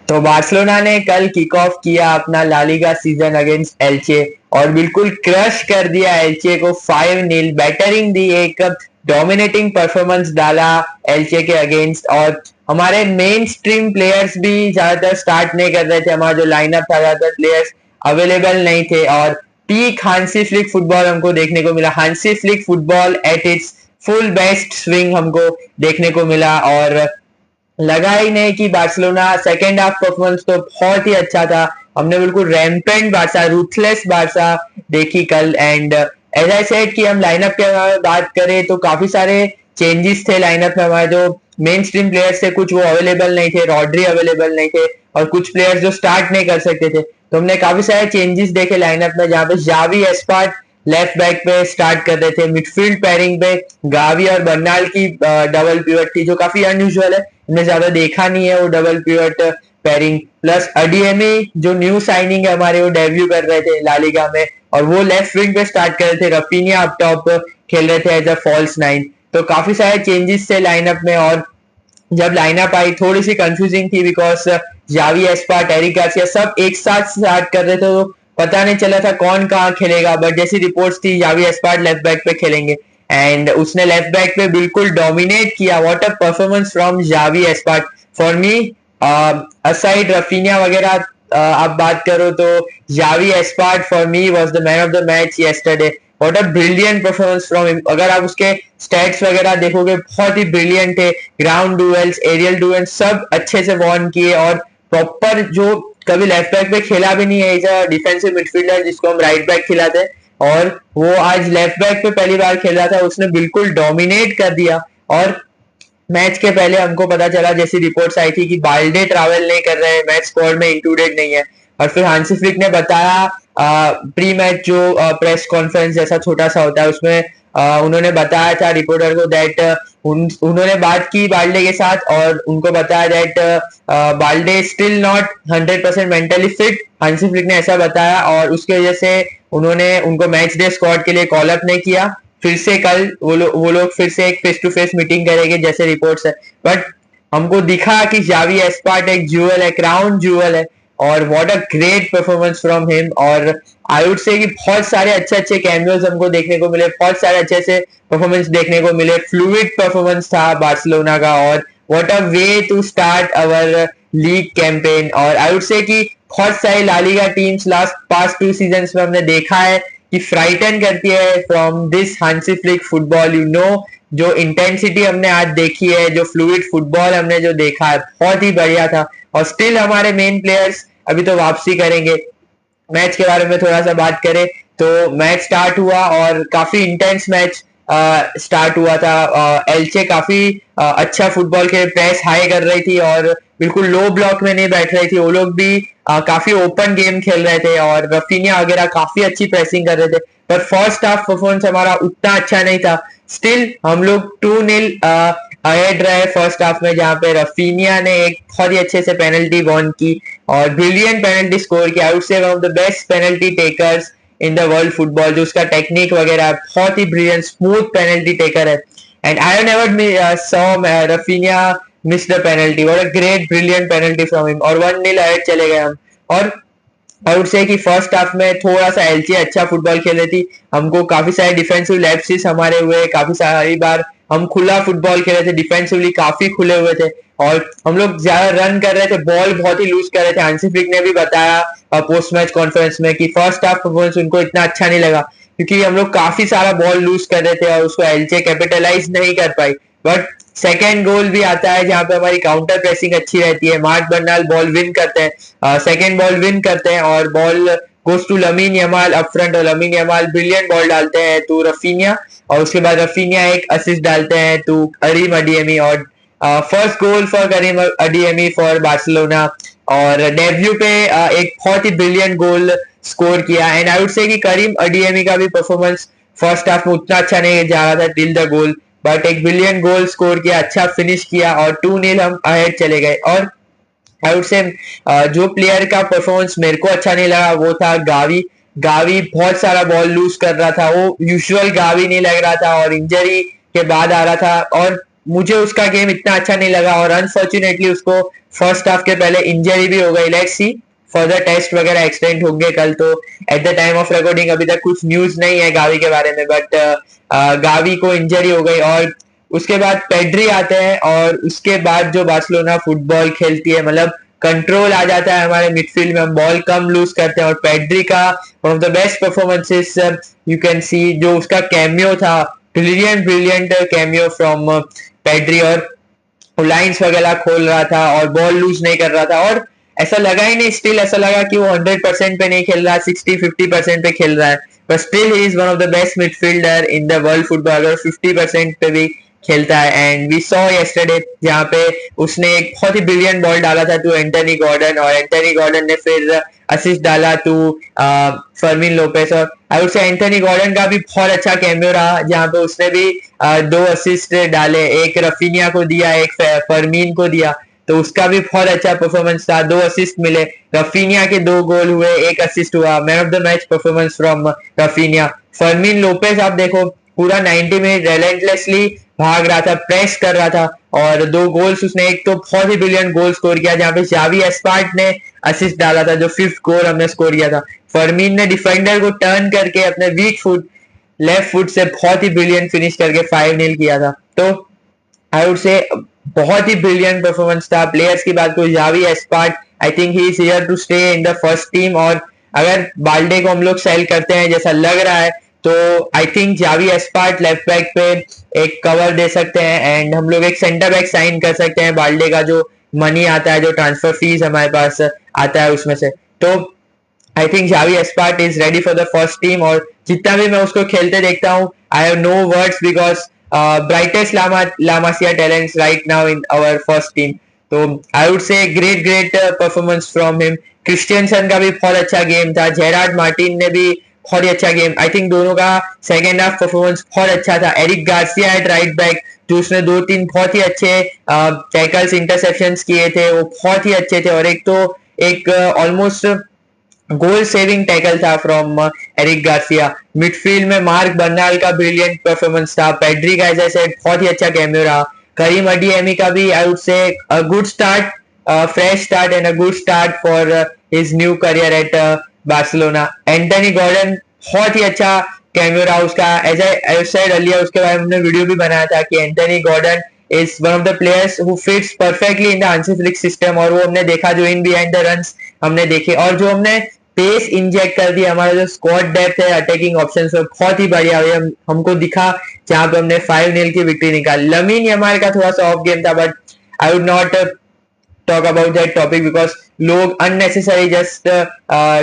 तो बार्सिलोना ने कल किक ऑफ किया अपना La Liga season against Elche और बिल्कुल क्रश कर दिया एल्चे को 5-0। बैटरिंग दी, एक डोमिनेटिंग परफॉर्मेंस डाला एल्चे के अगेंस्ट। और हमारे मेन स्ट्रीम प्लेयर्स भी ज्यादातर स्टार्ट नहीं कर रहे थे, हमारा जो लाइनअप था ज्यादातर प्लेयर्स अवेलेबल नहीं थे। और पीक हांसी फ्लिक फुटबॉल हमको देखने को मिला, Hansi Flick football at its full best swing हमको देखने को मिला। और लगा ही नहीं कि बार्सिलोना सेकेंड हाफ परफॉर्मेंस तो बहुत ही अच्छा था। हमने बिल्कुल रैम्पेंट बारसा, रूथलेस बारसा देखी कल। एंड एज आई सेड कि हम लाइनअप के बारे में बात करें तो काफी सारे चेंजेस थे लाइनअप में। हमारे जो मेन स्ट्रीम प्लेयर्स थे कुछ वो अवेलेबल नहीं थे, रॉड्री अवेलेबल नहीं थे और कुछ प्लेयर्स जो स्टार्ट नहीं कर सकते थे। तो हमने काफी सारे चेंजेस देखे लाइनअप में, जहाँ पे जावी एस्पार्ट लेफ्ट बैक पे स्टार्ट कर रहे थे। मिडफील्ड पेयरिंग पे गावी और बर्नाल की डबल पिवट थी, जो काफी अनयूजुअल है, हमने ज्यादा देखा नहीं है वो डबल पिवट पेयरिंग। प्लस अडीएमए जो न्यू साइनिंग है हमारे, वो डेब्यू कर रहे थे लालिगा में और वो लेफ्ट विंग पे स्टार्ट कर रहे थे। रफीनिया अप टॉप खेल रहे थे एज अ फॉल्स नाइन। तो काफी सारे चेंजेस थे लाइनअप में। और जब लाइनअप आई थोड़ी सी कंफ्यूजिंग थी, because Xavi Espart, Eric Garcia सब एक साथ स्टार्ट कर रहे थे, तो पता नहीं चला था कौन कहाँ खेलेगा। बट जैसी रिपोर्ट्स थी जावी एस्पार्ट लेफ्ट बैक पे खेलेंगे एंड उसने लेफ्ट बैक पे बिल्कुल डोमिनेट किया। What a performance from Xavi Espart for me. Aside Raphinha वगैरह आप बात करो तो Xavi Espart for me was the man of the match yesterday. What a brilliant performance from him. अगर आप उसके स्टैट्स वगैरह देखोगे बहुत ही ब्रिलियंट है। ग्राउंड डुएल्स, एरियल डुएल्स सब अच्छे से वॉन किए और प्रॉपर जो कभी लेफ्ट बैक पे खेला भी नहीं है, इज अ डिफेंसिव मिडफील्डर जिसको हम राइट बैक खिलाते हैं, और वो आज लेफ्ट बैक पे पहली बार खेल रहा था, उसने बिल्कुल डोमिनेट कर दिया। और मैच के पहले हमको पता चला, जैसी रिपोर्ट्स आई थी कि बाल्डे ट्रैवल नहीं कर रहे हैं, मैच स्क्वाड में इंक्लूडेड नहीं है। और फिर हांसी फ्लिक ने बताया प्री मैच जो प्रेस कॉन्फ्रेंस जैसा छोटा सा होता है उसमें उन्होंने बताया था रिपोर्टर को दैट उन्होंने बात की बाल्डे के साथ और उनको बताया that Balde still not 100% mentally fit. Hansi Flick ने ऐसा बताया और उसकी वजह से उन्होंने उनको मैच डे स्क्वाड के लिए कॉल अप नहीं किया। फिर से कल वो लोग फिर से एक फेस टू फेस मीटिंग करेंगे जैसे रिपोर्ट्स है। बट हमको दिखा कि जावी एस्पार्ट एक ज्यूअल है, क्राउन ज्यूअल है। और what a great performance from him. और आई वुड से कि बहुत सारे अच्छे अच्छे कैमियोज हमको देखने को मिले, बहुत सारे अच्छे से परफॉर्मेंस देखने को मिले। फ्लूइड परफॉर्मेंस था बार्सिलोना का और what a way to start our league campaign. और आई वुड से कि बहुत सारी La Liga teams last past 2 seasons में हमने देखा है कि फ्राइटन करती है from this Hansi Flick football. You know जो इंटेंसिटी हमने आज देखी है, जो फ्लूइड फुटबॉल हमने जो देखा है, बहुत ही बढ़िया था। और स्टिल हमारे मेन प्लेयर्स अभी तो वापसी करेंगे। मैच के बारे में थोड़ा सा बात करें तो मैच स्टार्ट हुआ और काफी इंटेंस मैच स्टार्ट हुआ था। एल्चे काफी अच्छा फुटबॉल के प्रेस हाई कर रही थी और बिल्कुल लो ब्लॉक में नहीं बैठ रही थी। वो लोग भी काफी ओपन गेम खेल रहे थे और रफीनिया वगैरह काफी अच्छी प्रेसिंग कर रहे थे। पर फर्स्ट हाफ परफॉर्मेंस हमारा उतना अच्छा नहीं था। स्टिल हम लोग 2-0 अहेड रहे फर्स्ट हाफ में, जहां पे रफीनिया ने एक बहुत ही अच्छे से पेनल्टी वॉन की और ब्रिलियंट पेनल्टी स्कोर किया। आई वुड से one of the best penalty takers in the world football. जो उसका टेक्निक वगैरह बहुत ही ब्रिलियंट स्मूथ पेनल्टी टेकर है। And I never saw Raphinha miss the penalty. What a great brilliant penalty from him. और 1-0 ahead चले गए हम। और आई वुड से कि फर्स्ट हाफ में थोड़ा सा एलची अच्छा फुटबॉल खेल रही थी। हमको काफी सारे डिफेंसिव लैप्सेस हमारे हुए, काफी सारी बार हम खुला फुटबॉल खेल रहे थे, डिफेंसिवली काफी खुले हुए थे और हम लोग ज्यादा रन कर रहे थे, बॉल बहुत ही लूज कर रहे थे। हांसी फ्लिक ने भी बताया पोस्ट मैच कॉन्फ्रेंस में कि फर्स्ट हाफ परफॉर्मेंस उनको इतना अच्छा नहीं लगा क्योंकि हम लोग काफी सारा बॉल लूज कर रहे थे और उसको एलचे कैपिटलाइज नहीं कर पाई। बट सेकेंड गोल भी आता है जहां पे हमारी काउंटर प्रेसिंग अच्छी रहती है। मार्क बर्नाल बॉल विन करते हैं, सेकेंड बॉल विन करते हैं और ball goes to Lamine Yamal up front और लमीन यमाल ब्रिलियंट बॉल डालते हैं टू रफीनिया और उसके बाद रफीनिया एक असिस्ट डालते हैं टू करीम अडीएमी और first goal for Karim Adeyemi for Barcelona. और डेब्यू पे एक बहुत ही ब्रिलियंट गोल स्कोर किया। एंड आई वुड से कि करीम अडीएमी का भी परफॉर्मेंस फर्स्ट हाफ में उतना अच्छा नहीं जा रहा था टिल द गोल, बट एक ब्रिलियंट गोल स्कोर किया, अच्छा फिनिश किया और 2-0 हम अहेड चले गए। और आई वुड से जो प्लेयर का परफॉर्मेंस मेरे को अच्छा नहीं लगा वो था गावी। गावी बहुत सारा बॉल लूज कर रहा था, वो यूजुअल गावी नहीं लग रहा था और इंजरी के बाद आ रहा था। और मुझे उसका गेम इतना अच्छा नहीं लगा और अनफॉर्चुनेटली उसको फर्स्ट हाफ के पहले इंजरी भी हो गई। लेट्स सी फर्दर टेस्ट वगैरह एक्सटेंड होंगे कल, तो at the time of recording अभी तक कुछ न्यूज नहीं है गावी के बारे में, बट गावी को इंजरी हो गई। और उसके बाद पेड्री आते हैं और उसके बाद जो बार्सिलोना फुटबॉल खेलती है, मतलब कंट्रोल आ जाता है हमारे मिडफील्ड में, हम बॉल कम लूज करते हैं। और पेड्री का one of the best performances you can see, जो उसका कैमियो था, ब्रिलियंट कैमियो फ्रॉम पेड्री, और लाइंस वगैरह खोल रहा था और बॉल लूज नहीं कर रहा था। और ऐसा लगा ही नहीं, स्टिल ऐसा लगा कि वो 100% पे नहीं खेल रहा है, 60-50% पे खेल रहा है, but still he is one of the best midfielder in the world football अगर 50% पे भी खेलता है। एंड वी सॉ यस्टरडे जहाँ पे उसने एक बहुत ही ब्रिलियंट बॉल डाला था टू एंटनी गॉर्डन, और एंटनी गॉर्डन ने फिर असिस्ट डाला टू फर्मिन लोपेस। और I would say Anthony Gordon का भी बहुत अच्छा कैमियो रहा, जहाँ पे उसने भी 2 असिस्ट डाले, एक रफीनिया को दिया, एक फर्मीन को दिया, तो उसका भी बहुत अच्छा परफॉर्मेंस था। 2 असिस्ट मिले, रफीनिया के 2 गोल हुए, 1 असिस्ट हुआ। Man of the match performance from Raphinha. Fermin Lopez आप देखो पूरा 90 मिनट रेलेंटलेसली भाग रहा था, प्रेस कर रहा था, और 2 गोल्स उसने, एक तो बहुत ही ब्रिलियंट गोल स्कोर किया जहां पे जावी एस्पार्ट ने असिस्ट डाला था, जो 5th गोल हमने स्कोर किया था। फर्मीन ने डिफेंडर को टर्न करके अपने वीक फुट लेफ्ट फुट से बहुत ही ब्रिलियंट फिनिश करके 5-0 किया था। तो आई वुड से बहुत ही ब्रिलियंट परफॉर्मेंस था। प्लेयर्स की बात करूं, Xavi Espart, I think he is here to stay in the first team, और अगर बाल्डे को हम लोग सेल करते हैं जैसा लग रहा है, तो I think Xavi Espart left back पे एक कवर दे सकते हैं, एंड हम लोग एक सेंटर बैक साइन कर सकते हैं। बाल्डे का जो मनी आता है, जो ट्रांसफर फीस हमारे पास आता है उसमें से, तो I think Xavi Espart is ready for the first team. और जितना भी मैं उसको खेलते देखता हूँ, I have no words because brightest La Masia talents right now in our first team. तो आई वुड से great performance from him. Christiansen का भी बहुत अच्छा गेम था, जेरार्ड मार्टिन ने भी बहुत ही अच्छा गेम, आई थिंक दोनों का सेकेंड हाफ परफॉर्मेंस बहुत अच्छा था। Eric Garcia at right back, जो उसने 2-3 बहुत ही अच्छे टैकल्स इंटरसेप्शंस किए थे, वो बहुत ही अच्छे थे। और एक तो एक ऑलमोस्ट गोल सेविंग टैकल था फ्रॉम एरिक गार्सिया। मिडफील्ड में मार्क बर्नाल का ब्रिलियंट परफॉर्मेंस था, पेड्री का एज आई सेड बहुत ही अच्छा कैमियो रहा, करीम अडीएमी का भी I would say a good start, fresh start and a good start for his new career at Barcelona. Anthony Gordon बहुत ही अच्छा कैमियो रहा उसका, एज आई सेड अर्लियर, उसके बारे में हमने वीडियो भी बनाया था कि Anthony Gordon is one of the players who fits perfectly in the Hansi Flick system, और वो हमने देखा जो इन बिहाइंड द रन्स हमने देखे, और जो हमने पेस इंजेक्ट कर दिया, हमारा जो स्क्वाड डेप्थ है अटैकिंग ऑप्शंस में बहुत ही बढ़िया हुई, हमको दिखा जहां पे हमने 5-0 की विक्ट्री निकाली। लमीन यमाल का थोड़ा सा ऑफ गेम था, but I would not talk about that topic because लोग अननेसेसरी जस्ट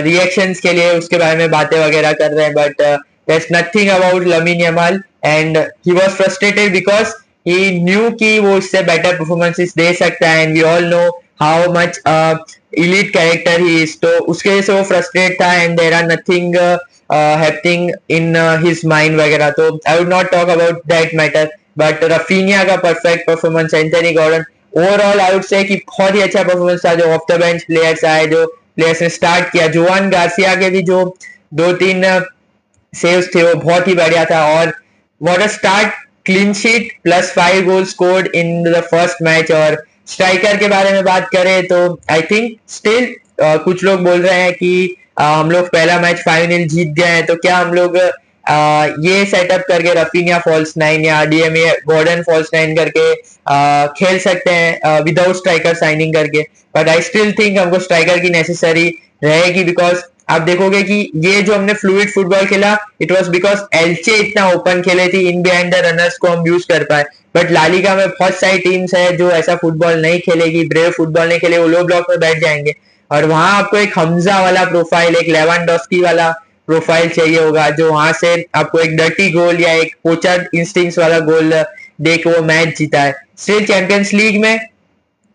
रिएक्शंस के लिए उसके बारे में बातें वगैरह कर रहे हैं, but there's nothing about Lamine Yamal, and he was frustrated because he knew कि वो इससे better performances दे सकता है, and we all know how much elite character he is, तो उसके वजह से वो frustrated था, and there are nothing happening in his mind वगैरह, तो I would not talk about that matter. but Rafinha का perfect performance, Anthony Gordon, overall I would say कि बहुत ही अच्छा परफॉर्मेंस था। जो ऑफ द बेंच प्लेयर्स आए, जो प्लेयर्स ने स्टार्ट किया, जोआन गार्सिया के भी जो 2-3 सेव्स थे वो बहुत ही बढ़िया था, और what a start, clean sheet plus 5 goal scored in the first match. और स्ट्राइकर के बारे में बात करें तो आई थिंक स्टिल कुछ लोग बोल रहे हैं कि हम लोग पहला मैच 5-0 जीत गए हैं, तो क्या हम लोग ये सेटअप करके रफीनिया फॉल्स 9 या डीएमए गॉर्डन फॉल्स 9 करके खेल सकते हैं विदाउट स्ट्राइकर साइनिंग करके। बट आई स्टिल थिंक हमको स्ट्राइकर की नेसेसरी रहेगी, बिकॉज आप देखोगे कि ये जो हमने फ्लूइड फुटबॉल खेला, इट वाज बिकॉज एल्चे इतना ओपन खेले थी, इन बिहाइंड द रनर्स को हम यूज कर पाए। बट लालिगा में बहुत सारी टीम्स है जो ऐसा फुटबॉल नहीं खेलेगी, ब्रेव फुटबॉल नहीं खेले, वो लो ब्लॉक में बैठ जाएंगे, और वहां आपको एक हमजा वाला प्रोफाइल, एक लेवांडोस्की वाला प्रोफाइल चाहिए होगा, जो वहां से आपको एक डर्टी गोल या एक पोचर इंस्टिंक्ट्स वाला गोल दे के वो मैच जीता है। स्टिल चैंपियंस लीग में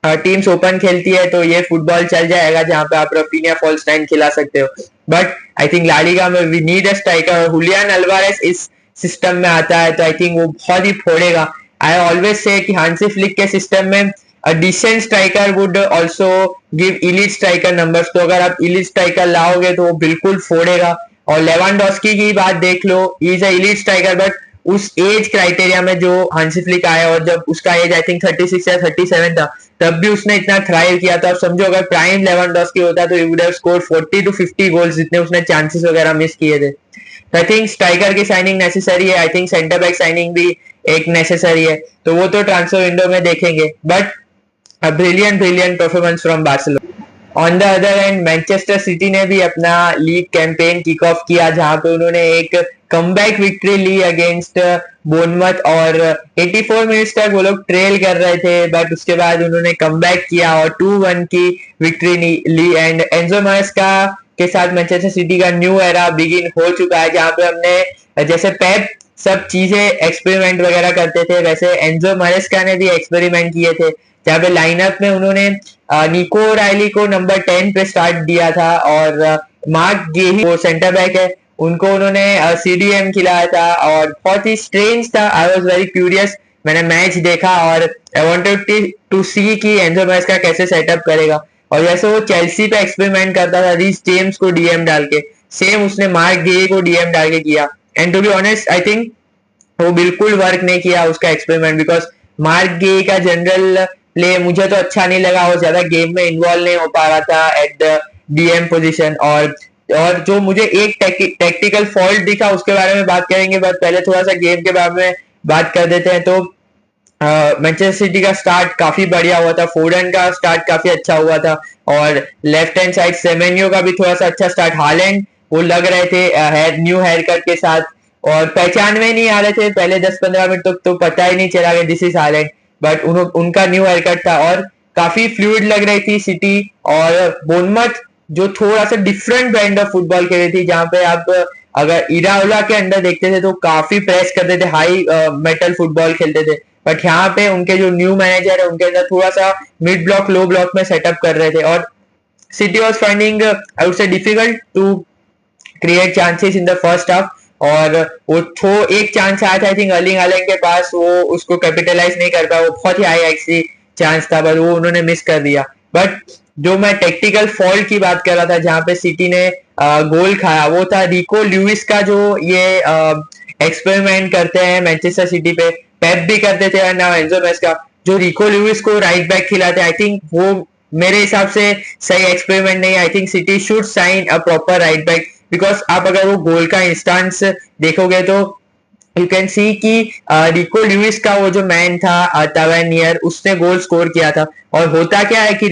टीम्स ओपन खेलती है, तो ये फुटबॉल चल जाएगा जहां पे आप रफीनिया फॉल्स 9 खिला सकते हो। बट आई थिंक लालिगा में वी नीड अ स्ट्राइकर, और हुलियन अल्वारेस इस सिस्टम में आता है तो आई थिंक वो बहुत ही फोड़ेगा। आई ऑलवेज से कि हांसी फ्लिक के सिस्टम में a decent striker would also give elite striker numbers, तो अगर आप elite striker लाओगे तो वो बिल्कुल फोड़ेगा। और लेवांडोस्की की बात देख लो, he is a elite striker, but उस एज क्राइटेरिया में जो हांसी फ्लिक आया, और जब उसका एज आई थिंक 36 या 37 था, तब भी उसने इतना थ्राइव किया था। अब समझो अगर प्राइम लेवेंडोस्की होता तो he would have score 40 to 50 goals, जितने उसने चांसेस वगैरह मिस किए थे। आई थिंक स्ट्राइकर की साइनिंग नेसेसरी है, I think centre back signing भी एक नेसेसरी है, तो वो तो ट्रांसफर विंडो में देखेंगे। But brilliant performance from Barcelona. On the other and Manchester city ने भी अपना लीग कैंपेन किक ऑफ किया, जहां पे उन्होंने एक कमबैक विक्ट्री ली अगेंस्ट बोर्नमथ, और 84 मिनट्स तक वो लोग ट्रेल कर रहे थे, बट उसके बाद उन्होंने कमबैक किया और 2-1 की विक्ट्री ली। एंड एंजो मारेस्का के साथ मैनचेस्टर सिटी का न्यू एरा बिगिन हो चुका है, जहां पे हमने जैसे पेप सब चीजें एक्सपेरिमेंट वगैरह करते थे, वैसे एंजो मारेस्का ने भी एक्सपेरिमेंट किए थे, जहाँ पे लाइनअप में उन्होंने निको रायली को नंबर 10 पे स्टार्ट दिया था, और मार्क गेही वो सेंटर बैक है, उनको उन्होंने सीडीएम खिलाया था, और बहुत ही स्ट्रेंज था। आई वाज वेरी क्यूरियस, मैंने मैच देखा और आई वांटेड टू सी कि एंजो मैरेस्का कैसे सेटअप करेगा, और जैसे वो चेल्सी पे एक्सपेरिमेंट करता था रीस जेम्स को डीएम डाल के, सेम उसने मार्क गेही को डीएम डाल के किया। And to be honest I think वो बिल्कुल वर्क नहीं किया उसका एक्सपेरिमेंट, बिकॉज मार्क गेही का जनरल प्ले मुझे तो अच्छा नहीं लगा, वो ज्यादा गेम में इन्वॉल्व नहीं हो पा रहा था एट द डीएम पोजीशन। और जो मुझे एक टेक्टिकल फॉल्ट दिखा उसके बारे में बात करेंगे, बट पहले थोड़ा सा गेम के बारे में बात कर देते हैं। तो मैनचेस्टर सिटी का स्टार्ट काफी बढ़िया हुआ था, फोर्डन का स्टार्ट काफी अच्छा हुआ था, और लेफ्ट हैंड साइड सेमेन्यो का भी थोड़ा सा अच्छा स्टार्ट। हालैंड वो लग रहे थे न्यू हेयर कट के साथ, और पहचान में नहीं आ रहे थे पहले 10-15 मिनट तक, तो पता ही नहीं चला कि दिस इज हालैंड, बट उनका न्यू हेयर कट था, और काफी फ्लूइड लग रही थी सिटी। और बोर्नमथ जो थोड़ा सा डिफरेंट ब्रांड ऑफ फुटबॉल खेल रही थी, जहां पे आप अगर इराओला के अंदर देखते थे तो काफी प्रेस करते थे, हाई मेटल फुटबॉल खेलते थे, बट यहाँ पे उनके जो न्यू मैनेजर है उनके अंदर थोड़ा सा मिड ब्लॉक लो ब्लॉक में सेटअप कर रहे थे, और City was finding I would say difficult to create chances in the first half. और वो थो एक चांस आया था आई थिंक अर्लिंग हालैंड के पास, वो उसको कैपिटलाइज नहीं कर पाया, वो बहुत ही हाई एक्सी चांस था, बट वो उन्होंने मिस कर दिया। बट जो मैं टेक्टिकल फॉल्ट की बात कर रहा था जहां पे सिटी ने गोल खाया, वो था रिको ल्यूइस का, जो ये एक्सपेरिमेंट करते हैं मैनचेस्टर सिटी पे, पेप भी करते थे और नाउ एंजो मैरेस्का, जो रिको ल्यूइस को राइट बैक खिलाते, आई थिंक वो मेरे हिसाब से सही एक्सपेरिमेंट नहीं। I think City should sign a proper right back, because आप अगर वो गोल का इंस्टांस देखोगे तो यू कैन सी कि रिको ल्यूइस का वो जो मैन था तावेनियर, उसने गोल स्कोर किया था। और होता क्या है कि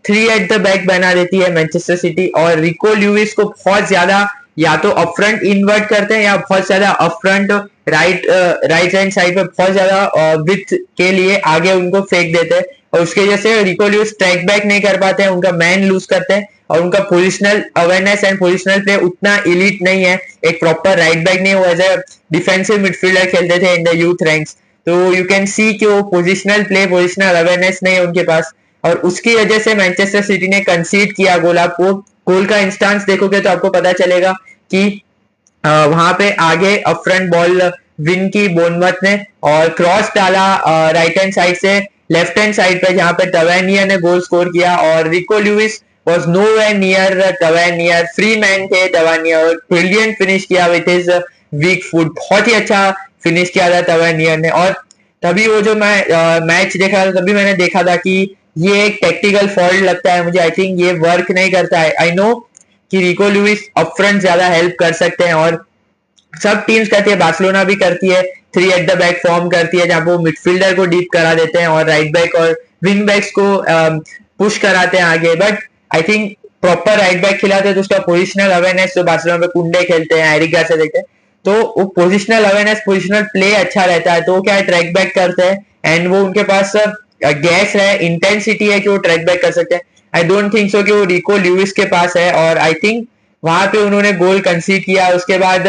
3 एट द बैक बना देती है मैनचेस्टर सिटी, और रिको ल्यूइस को बहुत ज्यादा या तो अपफ्रंट इन्वर्ट करते हैं, या बहुत ज्यादा अपफ्रंट राइट हैंड साइड पे बहुत ज्यादा विथ के लिए आगे उनको फेंक देते हैं, और उसकी वजह से रिको ल्यूइस ट्रैक बैक नहीं कर पाते हैं, उनका मैन लूज करते हैं, और उनका positional awareness and positional play उतना इलीट नहीं है, एक प्रॉपर राइट बैक नहीं, वो एज ए डिफेंसिव मिडफील्डर खेलते थे इन द यूथ रैंक्स। तो यू कैन सी कि वो पोजिशनल प्ले पोजिशनल अवेयरनेस नहीं है उनके पास, और उसकी वजह से मैनचेस्टर सिटी ने कंसीड किया गोल। आपको गोल का इंस्टांस देखोगे तो आपको पता चलेगा कि वहां पे आगे फ्रंट बॉल विन की बोर्नमथ ने, और क्रॉस डाला राइट हैंड साइड से लेफ्ट हैंड साइड पे, जहां पे टवेनियर ने गोल स्कोर किया, और Rico Lewis was nowhere near Tavernier, free man थे टवेनियर, ब्रिलियंट फिनिश किया विथ हिज वीक फुट, बहुत ही अच्छा फिनिश किया था टवेनियर ने। और तभी वो जो मैं मैच देखा था तभी मैंने देखा था कि ये एक टेक्टिकल फॉल्ट लगता है मुझे, आई थिंक ये वर्क नहीं करता है। आई नो कि रिको लुइस अप फ्रंट ज्यादा हेल्प कर सकते हैं, और सब टीम्स करती है, बार्सिलोना भी करती है, 3 एट द बैक फॉर्म करती है, जहां वो मिडफील्डर को डीप करा देते हैं और राइट बैक और विंग बैक्स को पुश कराते हैं आगे। But I think proper right back खिलाते हैं तो उसका पोजिशनल अवेयरनेस, जो बार्सिलोना में कुंडे खेलते हैं, एरिक गार्सिया देखते हैं, तो वो पोजिशनल अवेयरनेस पोजिशनल प्ले अच्छा रहता है, तो क्या है ट्रैक बैक करते हैं, एंड वो उनके पास गैस है, इंटेंसिटी है कि वो ट्रैक बैक कर सकते हैं। आई डोंट थिंक सो कि वो रिको ल्यूइस के पास है, और आई थिंक वहां पे उन्होंने गोल कंसीड किया। उसके बाद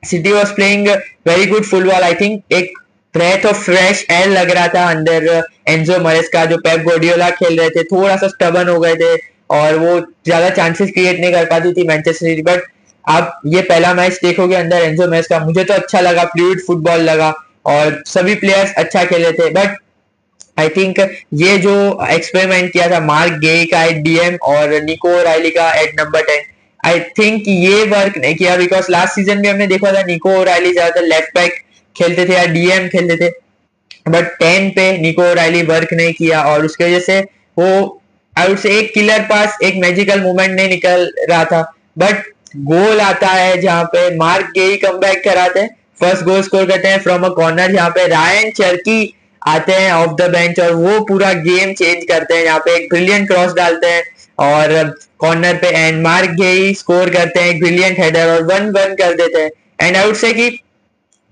city was playing very good football, I think एक ब्रेथ ऑफ फ्रेश एयर लग रहा था अंदर एंजो मारेस्का, जो पेप गार्डियोला खेल रहे थे, थोड़ा सा स्टबन हो गए थे और वो ज्यादा चांसेस क्रिएट नहीं कर पाती थी मैनचेस्टर सिटी। बट आप ये पहला मैच देखोगे अंदर एंजो मारेस्का, मुझे तो अच्छा लगा, फ्लूइड फुटबॉल लगा और सभी प्लेयर्स अच्छा खेले थे। बट आई थिंक ये जो एक्सपेरिमेंट किया था मार्क गे का एट डीएम और निको रायली का एट नंबर 10, आई थिंक ये वर्क नहीं किया, बिकॉज लास्ट सीजन भी हमने देखा था निको ओराइली ज्यादातर लेफ्ट बैक खेलते थे या डीएम खेलते थे, बट 10 पे निको ओराइली वर्क नहीं किया और उसकी वजह से वो आई वुड से एक किलर पास, एक मैजिकल मूवमेंट नहीं निकल रहा था। बट गोल आता है जहां पे मार्क गेई कमबैक कराते हैं, फर्स्ट गोल स्कोर करते हैं फ्रॉम अ कॉर्नर, जहां पे रायन चर्की आते हैं ऑफ द बेंच और वो पूरा गेम चेंज करते हैं। यहाँ पे एक ब्रिलियंट क्रॉस डालते हैं और कॉर्नर पे एंड मार्क गेई स्कोर करते हैं एक ब्रिलियंट हेडर और 1-1 कर देते हैं। एंड आई वुड से कि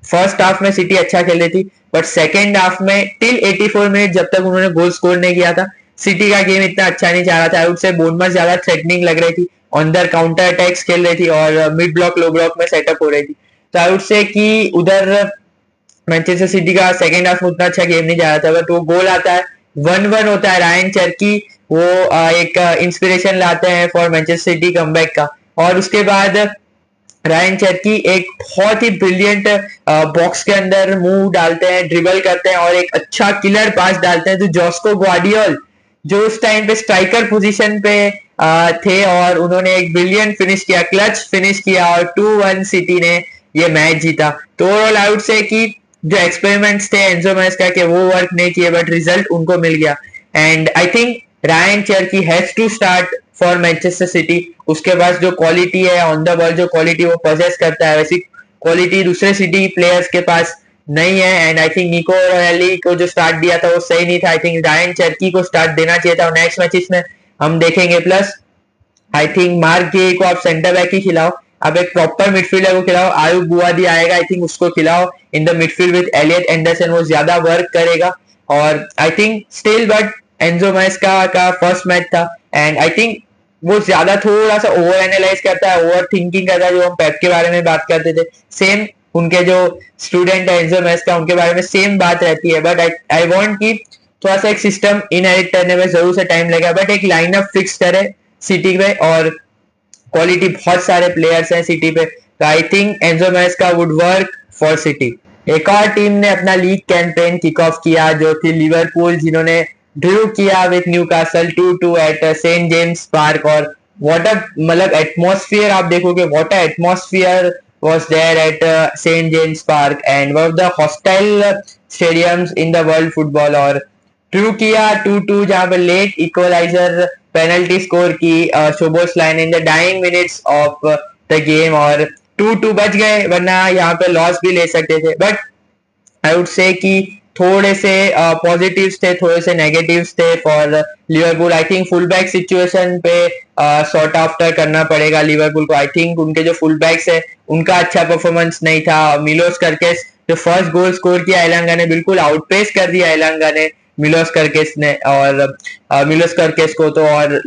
फर्स्ट हाफ में सिटी अच्छा खेल रही थी, बट सेकेंड हाफ में टिल 84 मिनट जब तक उन्होंने गोल स्कोर नहीं किया था, सिटी का गेम इतना अच्छा नहीं जा रहा था। आई वुड से बोर्नमथ ज्यादा थ्रेटनिंग लग रही थी, ऑन द काउंटर अटैक्स खेल रही थी और मिड ब्लॉक लो ब्लॉक में सेटअप हो रही थी। तो आई वुड से कि उधर मैनचेस्टर सिटी का सेकेंड हाफ में उतना अच्छा गेम नहीं जा रहा था, बट वो गोल आता है, 1-1 होता है। रायन चर्की वो एक इंस्पिरेशन लाते हैं फॉर मैनचेस्टर सिटी कमबैक का, और उसके बाद रायन चर्की एक बहुत ही ब्रिलियंट बॉक्स के अंदर मूव डालते हैं, ड्रिबल करते हैं और एक अच्छा किलर पास डालते हैं तो जॉस्को ग्वार्डियोल जो उस टाइम पे स्ट्राइकर पोजीशन पे थे और उन्होंने एक ब्रिलियंट फिनिश किया, क्लच फिनिश किया और 2-1 सिटी ने ये मैच जीता। तो ओवरऑल आई वुड से कि जो एक्सपेरिमेंट्स थे एंजो मैरेस्का के वो वर्क नहीं किए, बट रिजल्ट उनको मिल गया। And I think Rayan Cherki has to start for Manchester City. उसके पास जो क्वालिटी है ऑन द बॉल, जो क्वालिटी वो पोजेस करता है, वैसी क्वालिटी दूसरे सिटी प्लेयर्स के पास नहीं है। एंड आई थिंक निको रैली को जो स्टार्ट दिया था वो सही नहीं था, आई थिंक रायन चर्की को स्टार्ट देना चाहिए था। नेक्स्ट मैचेस में हम देखेंगे। प्लस आई थिंक मार्क गे को आप सेंटर बैक ही खिलाओ, आप एक प्रॉपर मिडफील्डर को खिलाओ, आयुब बुआदी आएगा आई थिंक उसको खिलाओ in the midfield with Elliot Anderson, वो ज्यादा वर्क करेगा। और I think still but Enzo Maresca का फर्स्ट मैच था एंड आई थिंक वो ज्यादा थोड़ा सा ओवर एनालाइज करता है, ओवर थिंकिंग करता है, जो हम पेप के बारे में बात करते थे सेम उनके जो स्टूडेंट है एंजो मैरेस्का उनके बारे में सेम बात रहती है। बट आई वांट कि थोड़ा सा एक सिस्टम इनहेरिट करने में जरूर से टाइम लगेगा, बट एक लाइनअप फिक्स करे सिटी पे और क्वालिटी बहुत सारे प्लेयर्स हैं सिटी पे, तो I think Enzo Maresca would work for City. एक और टीम ने अपना लीग कैंपेन किक ऑफ किया जो थी लिवरपूल, जिन्होंने ड्रू किया with Newcastle 2-2 at Saint James Park. और व्हाट अ मतलब एटमॉस्फेयर आप देखोगे, what a atmosphere was there at St. James Park and one of the hostile stadiums in the world football। और ड्रू किया 2-2 जहां पे लेट इक्वलाइजर पेनल्टी स्कोर की शोबोस्लाइन in the dying minutes of the game और 2-2 बच गए, वरना यहाँ पे लॉस भी ले सकते थे। बट आई वुड से कि थोड़े से पॉजिटिव्स थे, थोड़े से नेगेटिव्स थे for Liverpool. I think full back situation पे सॉर्ट आफ्टर करना पड़ेगा लिवरपूल को। आई थिंक उनके जो फुल बैक्स है उनका अच्छा परफॉर्मेंस नहीं था। मिलोस करकेस जो फर्स्ट गोल स्कोर किया एलांगा ने, बिल्कुल आउटपेस कर दिया एलांगा ने मिलोस करकेस ने और मिलोस करकेस को तो, और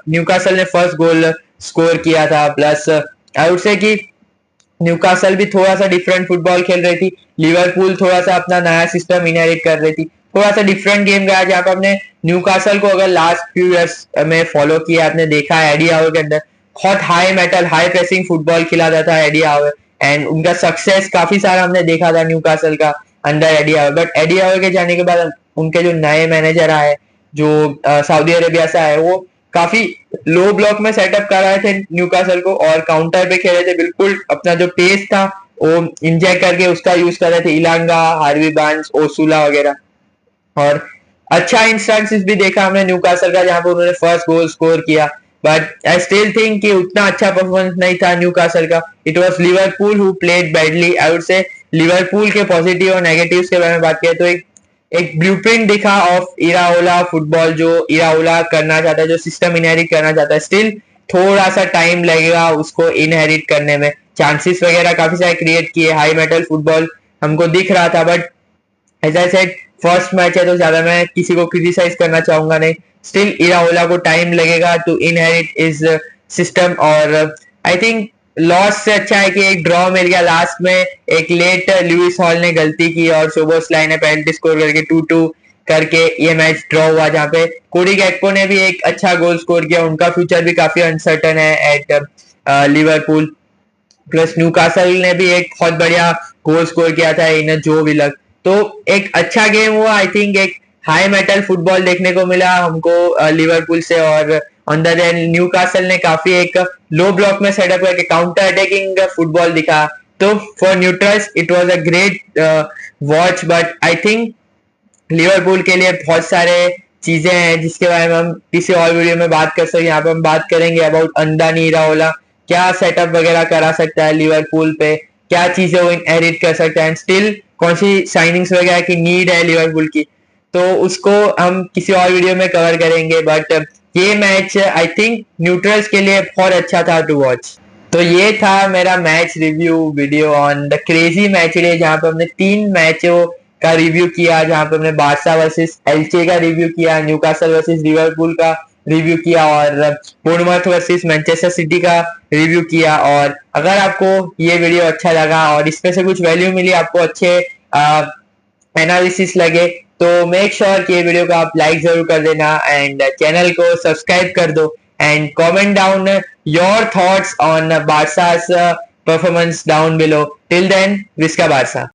न्यूकासल ने फर्स्ट गोल स्कोर किया था। प्लस आई वुड से कि न्यूकासल भी थोड़ा सा डिफरेंट फुटबॉल खेल रही थी, लिवरपूल थोड़ा सा अपना नया सिस्टम इनहेरिट कर रही थी, थोड़ा सा डिफरेंट गेम गया जहां पर हमने न्यूकासल को अगर लास्ट फ्यू इयर्स में फॉलो किया, आपने देखा है एडी हावर के अंदर बहुत high metal high pressing football खिलाता था एडी हावर, एंड उनका सक्सेस काफी सारा हमने देखा था न्यूकासल का under Eddie Howe. But Eddie Howe के जाने के बाद उनके जो नए मैनेजर आए जो सऊदी अरेबिया से आए, वो काफी लो ब्लॉक में सेटअप कर रहे थे न्यूकासल को और काउंटर पे खेल रहे थे, बिल्कुल अपना जो पेस था वो इंजेक्ट करके उसका यूज कर रहे थे, इलांगा, हार्वी बार्न्स, ओसुला वगैरह। और अच्छा इंस्टेंसेस भी देखा हमने न्यूकासल का जहां पर उन्होंने फर्स्ट गोल स्कोर किया। बट आई स्टिल थिंक कि उतना अच्छा परफॉर्मेंस नहीं था न्यूकासल का। It was Liverpool who played badly. I would से लिवरपूल के पॉजिटिव और नेगेटिव्स के बारे में बात करें तो एक ब्लूप्रिंट दिखा ऑफ इराओला फुटबॉल, जो इराओला करना चाहता है, जो सिस्टम इनहेरिट करना चाहता है। स्टिल थोड़ा सा टाइम लगेगा उसको इनहेरिट करने में, चांसेस वगैरह काफी सारे क्रिएट किए, हाई मेटल फुटबॉल हमको दिख रहा था। But as I said first match है तो ज्यादा मैं किसी को क्रिटिसाइज करना चाहूंगा नहीं। स्टिल इराओला को टाइम लगेगा टू इनहेरिट इज सिस्टम और आई थिंक लॉस से अच्छा है कि एक ड्रॉ मिल गया लास्ट में। एक लेट लुइस हॉल ने गलती की और शोबोस्लाई ने पेनल्टी स्कोर करके 2-2 करके ये मैच ड्रॉ हुआ, जहां पे कोडी गैक्पो ने भी एक अच्छा गोल स्कोर किया। उनका फ्यूचर भी काफी अनसर्टन है एट लिवरपूल। प्लस न्यूकासल ने भी एक बहुत बढ़िया गोल स्कोर किया था इन जो विलक। तो एक अच्छा गेम हुआ। आई थिंक एक हाई मेटल फुटबॉल देखने को मिला हमको लिवरपूल से और ऑन द देन न्यूकासल ने काफी एक लो ब्लॉक में सेटअप करके काउंटर अटैकिंग फुटबॉल दिखा। तो for neutrals it was a great watch, but I think Liverpool के लिए बहुत सारे चीजें हैं जिसके बारे में हम किसी और वीडियो में बात कर सकते हैं। यहाँ पे हम बात करेंगे अबाउट अंदानी इराओला, क्या सेटअप वगैरह करा सकता है लिवरपूल पे, क्या चीजें वो इनहेरिट कर सकता है, एंड स्टिल कौन सी साइनिंग्स वगैरह की नीड है लिवरपूल की, तो उसको हम किसी और वीडियो में कवर करेंगे। बट ये मैच आई थिंक न्यूट्रल्स के लिए बहुत अच्छा था टू वॉच। तो ये था मेरा match review video on the crazy match day, जहां पे हमने 3 मैचों का रिव्यू किया, जहां पे हमने बारसा वर्सेस एल्चे का रिव्यू किया, न्यूकासल वर्सेस लिवरपूल का रिव्यू किया और बोर्नमथ वर्सेस मैनचेस्टर सिटी का रिव्यू किया। और अगर आपको ये वीडियो अच्छा लगा और इसमें से कुछ वैल्यू मिली, आपको अच्छे एनालिसिस लगे, तो मेक श्योर कि ये वीडियो को आप लाइक जरूर कर देना एंड चैनल को सब्सक्राइब कर दो and comment down your thoughts on Barca's performance down below. Till then, विस्का बारसा।